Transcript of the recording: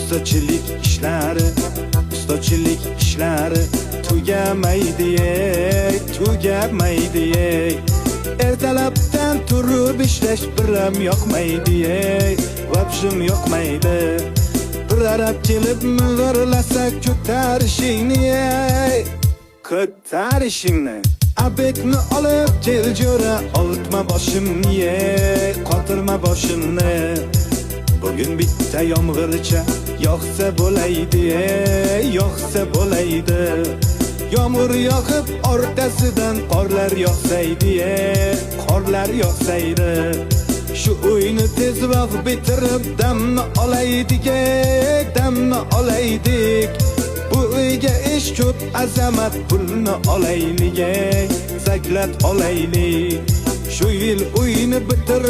ustachilik ishlari tugamaydi. Ertalabdan turib ishlash biram yoqmaydi, vobshim yoqmaydi. Bir arab kelib mizorlasa ko'tarishingni, abekni olib keljo'ra, oltma boshimni, qotirma boshimni. Bugün bitta yomg'ircha yoqsa bo'laydi, Yomg'ir yoqib orqasidan qorlar yoqsaydi, Shu uyni tezroq bitirib damni olaydik. Bu uyga ish ko'p, azamat pulni olaylik, zaklat olaylik. Shu yil uyni bitirma